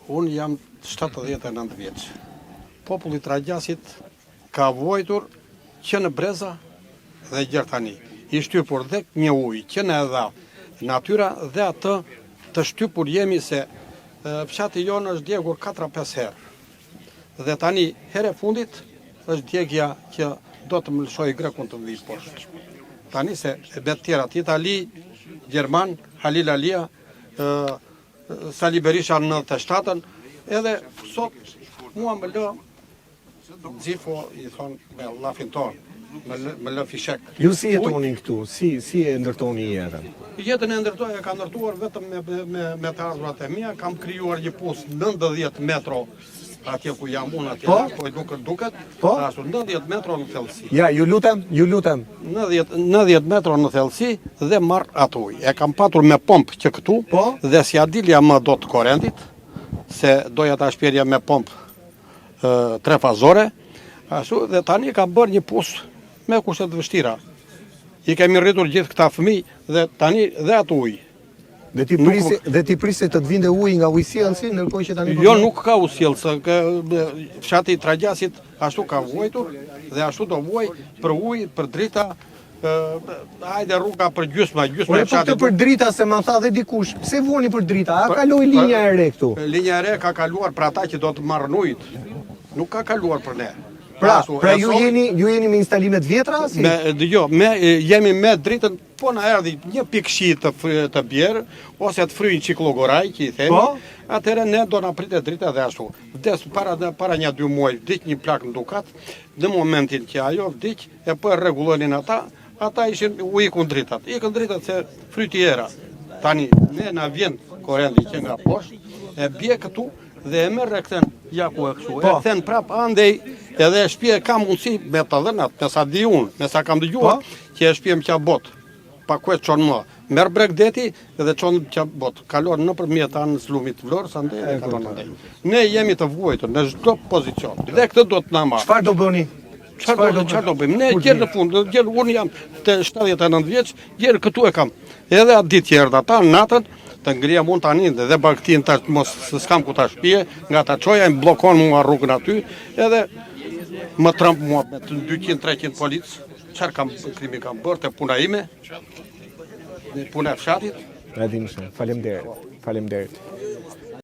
Unë jam 79 vjeç. Populli Tragjasit ka vojtur që në breza dhe gjërë tani. I shtypur dhe një ujë që në edha natyra dhe atë të shtypur jemi se fshati jonë është djegur 4-5 herë. Dhe tani herë e fundit është djegja që do të më lëshoj Grekun të vijë poshtë. Tani se e bet tjerat, Itali, Gjerman, Halil Alia, Sali Berisha në 97-ën, edhe sot mua më lë Xifo i thonë me llafin tonë, me lë fishek. Ju si jetoni këtu? Si e ndërtoni jetën? Jetën e ndërtoj e kam ndërtuar vetëm me të ardhurat e mia, kam krijuar një pus 90 metro atje ku jam unë atje, po i duket, ashtu 90 metro në thellësi. Ja, ju lutem. 90 metro në thellësi dhe marr atë ujë. E kam patur me pompë që këtu, dhe si adilja më do të korrentit, se doja ta shpjerja me pompë 3 fazore, ashtu dhe tani kam bërë një pus me kushte të vështira. I kemi rritur gjithë këta fëmijë dhe tani dhe atë ujë. Dhe ti prisi të të vinte uji nga ujësjellësi ndërkohë që tani Jo, nuk ka ujësjellës, fshati i Tragjasit ashtu ka vojtur dhe ashtu do vuaj për ujë, për drita, hajde rruga për gjysma e fshatit. Po këtë për drita se më tha dhe dikush, pse vuani për drita? A kaloi linja e re këtu? Linja e re ka kaluar për ata që do të marrin ujë. Nuk ka kaluar për ne. Pra ju jeni me instalimet vjetra? Jemi me dritën, po na erdhi një pikë shi të bjerë, ose të fryjnë qiklogoraj, që i themi, atëherë ne do na pritet drita dhe ashtu. Vdes para një 2 muaj, vdiq një plak në Dukat, në momentin që ajo vdiq, e po e rregullonin ata ishin u ikun dritat. Ikën dritat se fryti era. Tani, ne na vjen korrendi që nga poshtë, e bje këtu, dhe e merr e kthen jaku e kështu. E kthen prap andej, edhe e shtëpia ka mundësi me të dhënat, me sa di unë, me sa kam dëgjuar, që e shtëpia më qa bot. Pa ku e çon më. Merr bregdeti dhe çon qa bot. Kalon nëpërmjet anës lumit Vlorës, andej e kalon andej. Ne jemi të vuajtur në çdo pozicion. Dhe këtë do të na marr. Çfarë do bëni? Çfarë do bëjmë? Ne gjë në fund, unë jam të 79 vjeç, gjë këtu e kam. Edhe atë ditë që erdha ata natën, të ngrija mund tani dhe baktin tash mos s'kam ku ta shpije, nga ta çoja më bllokon mua rrugën aty, edhe më tremb mua me 200-300 policë. Çfarë krimi kam bërë te puna ime? Puna e fshatit? Faleminderit.